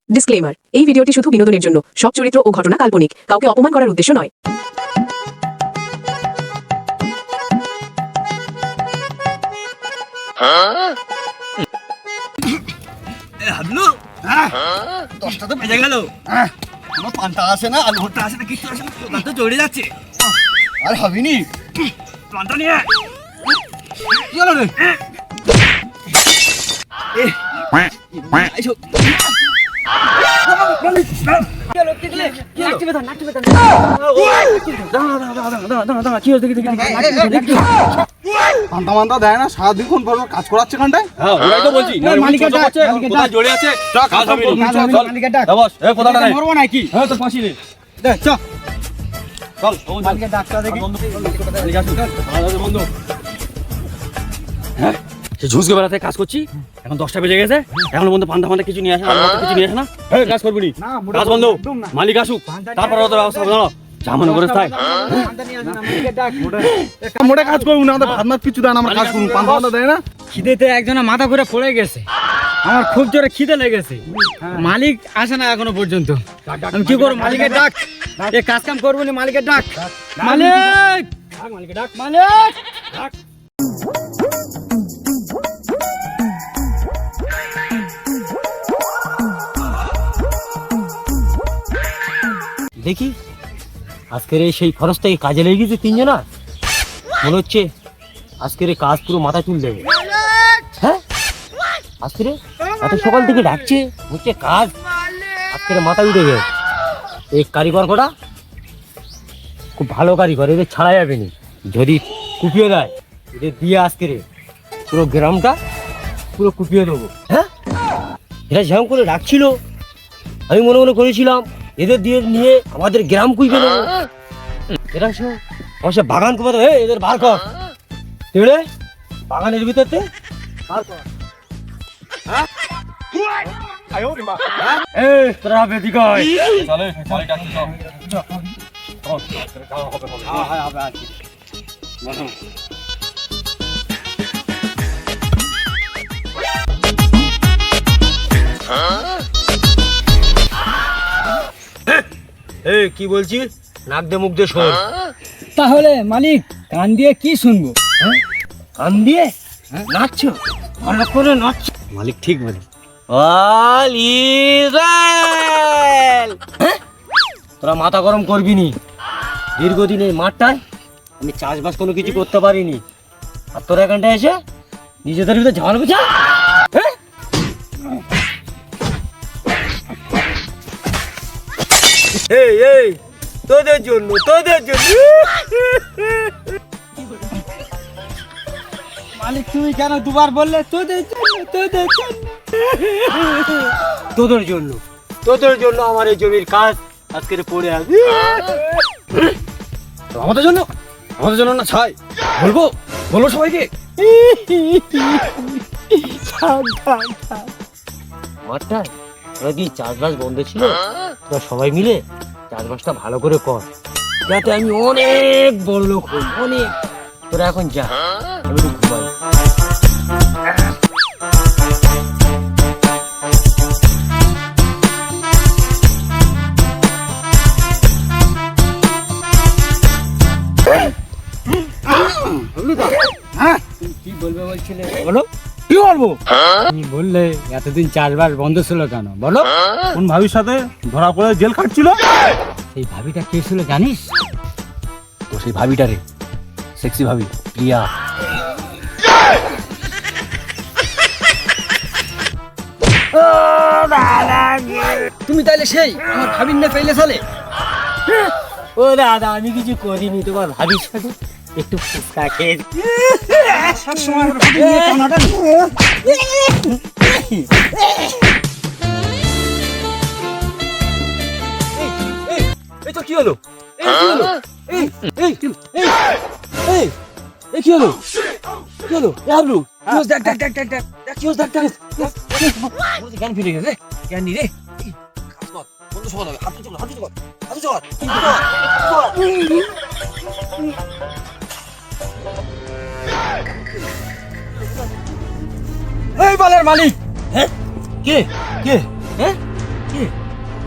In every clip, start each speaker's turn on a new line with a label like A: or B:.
A: Disclaimer, এই ভিডিওটি শুধু বিনোদনের জন্য। সব চরিত্র ও ঘটনা কাল্পনিক, কাউকে অপমান করার উদ্দেশ্য নয়।
B: হাবলু, 10টা তো বেজে গেল। কোনো পান্তা আসে না, আলু ভর্তা আসে না, কিছু আসে না, দোকান তো চড়ে যাচ্ছে। আর হবিনি পান্তা নিয়ে কি হলো রে?
C: পান্তা দেয় না, সারাদিন কোন কাজ করাচ্ছে কানটায়।
B: ওরাই তো বলছি জড়ে আছে, মরবো নাকি? হ্যাঁ তো ফাঁসি নে, চল ডাক্তার দেখি বন্ধু। হ্যাঁ ঝুঁসকে বেড়াতে কাজ করছি, এখন 10টা বেজে গেছে, এখন বন্ধু পান্তা ফান্তা কিছু নিয়ে আসে না, কিছু নিয়ে আসে না। কাজ করবি নি, কাজ বন্ধ, মালিক আসুক তারপর ওদের ব্যবস্থা হবে। জানো জামানো করে থাক,
C: মোটা কাজ করবো না, আমাদের ভাত মাত কিছু দেয় না, আমরা কাজ করবো। পান্তা দেয় না,
D: খিদেতে একজনা মাথা ঘুরে পড়ে গেছে, আমার খুব জোরে খিদে লেগেছে। মালিক আসে না এখনো পর্যন্ত, আমি কি করবো? মালিকের ডাক, এ কাজ কাম করবো না, মালিকের ডাক। মালিক, মালিকের ডাক, মালিক ডাক। দেখি আজকের এই সেই খরচ থেকে কাজে লেগে গেছে তিনজনা, মনে হচ্ছে আজকের এই কাজ পুরো মাথা তুল দেবে। হ্যাঁ আজকের এত সকাল থেকে ডাকছে, হচ্ছে কাজ আজকের মাথা উঠে গেছে। এই কারিগর কটা খুব ভালো কারিগর, এদের ছাড়া যাবে না। যদি কুপিয়ে দেয়, এদের দিয়ে আজকের পুরো গ্রামটা পুরো কুপিয়ে দেবো। হ্যাঁ এরা যেমন করে ডাকছিল, আমি মনে মনে করেছিলাম এদের দিয়ে নিয়ে আমাদের গ্রাম কুইবে দেবো। এরা সব অবশ্য বাগান কুপাতে, এদের বার কর তেড়ে বাগানের ভিতরতে বার কর। তোরা বেদিক কি বলছিস? নাক দে মুখ দে শোন। তাহলে মালিক কান দিয়ে কি শুনবো? কান দিয়ে নাচছো, ভালো করে নাচছো। মালিক ঠিক বলে, অল ইসরায়েল। তোরা মাথা গরম করবি নি, দীর্ঘদিন এই মাঠটায় আমি চাষবাস কোনো কিছু করতে পারিনি, আর তোরা এখানটায় এসে নিজেদের ভিতরে ঝামেলা বুঝা। এই এই তোদের জন্য, তোদের জন্য। মালিক তুমি কেন দুবার বললে? তোদের জন্য, তোদের জন্য, তোদের জন্য, তোদের জন্য আমার এই জমির কাজ আজকে পড়ে আসবে।
B: আমাদের জন্য, আমাদের জন্য না ছাই বলবো, বলো সবাইকে।
D: মাঠটায় যদি চাষবাস বন্ধ ছিল, তোরা সবাই মিলে চাষবাসটা ভালো করে কর, যাতে আমি অনেক বড় লোক হই, অনেক। তোরা এখন যা, আমি একটু ঘুমাই। কি বলবে বলছিলে? বলো
C: কি বলবো?
D: তুমি বললে এতদিন চাষবাস বন্ধ ছিল কেন? বলো।
C: কোন ভাবির সাথে ধরা পড়ে জেল খাটছিল?
D: সেই ভাবিটা কে ছিল জানিস?
B: তো সেই ভাবিটা রে, সেক্সি ভাবি প্রিয়া।
D: তুমি তাইলে সেই আমার ভাবির না পেলে চলে? ও দাদা, আমি কিছু করিনি, তোমার ভাবির সাথে একটু ফুচকা খেয়ে
B: এই তো কি হলো? এই কি হলো? এই এই এই এই কি হলো? কি হলো? হাবলু কি হলো? দেখ দেখ দেখ দেখ দেখ দেখ কি হলো? দেখ দেখ জ্ঞান ফিরে গেছে, জ্ঞান নি রে। বন্ধু সকাল হবে, হাঁটু চল, হাঁটু চল, হাঁটু চল। এই বালের মালিক। হ্যাঁ কে কে? হ্যাঁ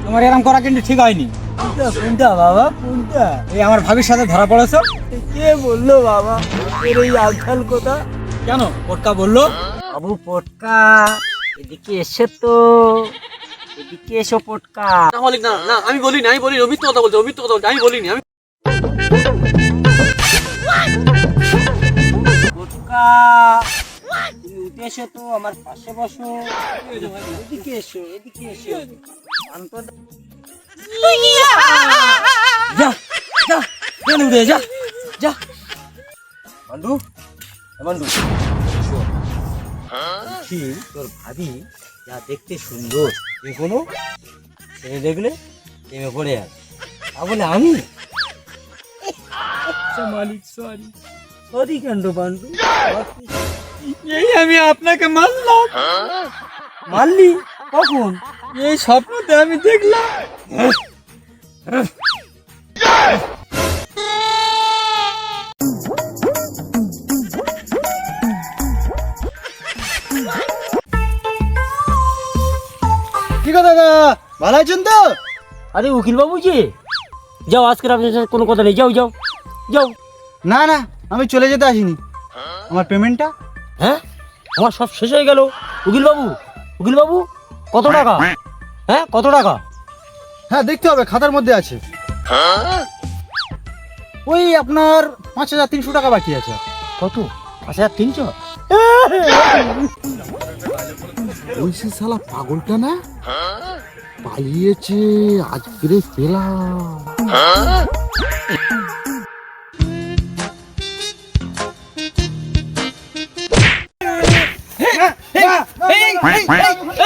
B: তোমার এরকম করা কিন্তু ঠিক হয়নি।
D: কোনটা বাবা কোনটা?
B: এই আমার ভাবির সাথে ধরা পড়েছো।
D: কে বললো বাবা এর এই আজকাল কথা?
B: কেন পটকা বললো?
D: বাবু পটকা এদিকে এসে তো, এদিকে এসো পটকা।
B: না মালিক, না না, আমি বলিনি, আমি বলিনি, অমিত কথা বলছো, অমিত কথা বলছো, আমি বলিনি। আমি
D: পটকা তুমি উঠে এসো তো, আমার পাশে বসো। এদিকে এসো, এদিকে এসো।
B: যা যা, কেন উঠে যা যা।
D: বন্ধু বন্ধু বলছি, তোর ভাবি যা দেখতে সুন্দর, যে কোনো ছেলে দেখলে প্রেমে পড়ে আর তা বলে আমি মালিক সরি সরি কাণ্ড পান্ডু।
B: এই আমি আপনাকে মারলাম।
D: মারলি কখন?
B: এই স্বপ্নতে আমি দেখলাম।
C: কি কথা দাদা, ভালো আছেন তো?
D: আরে উকিল বাবু যে, যাও আজকের আপনার সাথে কোনো কথা নেই, যাও যাও যাও।
C: না না, আমি চলে যেতে আসিনি। আমার পেমেন্টটা?
D: হ্যাঁ আমার সব শেষ হয়ে গেল। উকিল বাবু, উকিল বাবু কত টাকা? হ্যাঁ কত টাকা?
C: হ্যাঁ দেখতে হবে, খাতার মধ্যে আছে। ওই আপনার 5300 টাকা বাকি আছে।
D: কত? 5300?
C: ওই সে শালা পাগলটা না, পালিয়েছে, আজকে পেলাম।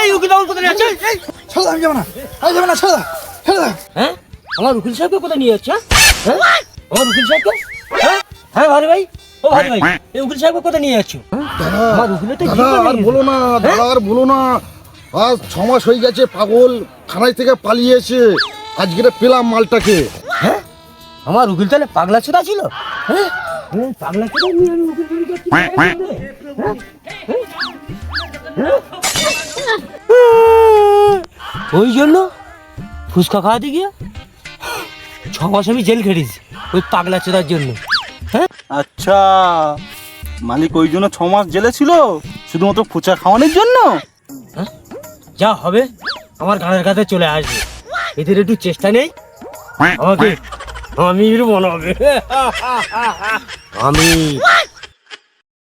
D: এই উকিল বাবু কোথায় যাচ্ছে?
C: ছাড়ো, আমি যাবো না, আমি যাবো না, ছাড়ো, ছাড়ো।
D: হ্যাঁ আমার উকিল সাহেবকে কোথায় নিয়ে যাচ্ছে? হ্যাঁ আমার উকিল সাহেবকে? হ্যাঁ হ্যাঁ ভাই ভাই, ও ভাই ভাই, এই উকিল সাহেবকে কোথায় নিয়ে যাচ্ছ? আমার উকিলে তো
C: দাদা আর বলো না, দাদা আর বলো না, আজ 6 মাস হয়ে গেছে পাগল থানায় থেকে পালিয়েছে, আজকে পেলাম মালটাকে।
D: হ্যাঁ আমার উকিল তাহলে পাগলা ছোটা ছিল? হ্যাঁ পাগলা ছোটা নিয়ে আমি উকিল বাড়ি যাচ্ছি? ওই জন্য ফুচকা খাওয়াতে গিয়ে 6 মাস আমি জেল খেটেছি ওই পাগলা চোদার জন্য। হ্যাঁ
C: আচ্ছা, মালিক ওই জন্য 6 মাস জেলে ছিল, শুধুমাত্র ফুচা খাওয়ানোর জন্য?
D: যা হবে আমার গানের কাছে চলে আসবে, এদের একটু চেষ্টা নেই আমাকে আমির বানাবে। আমি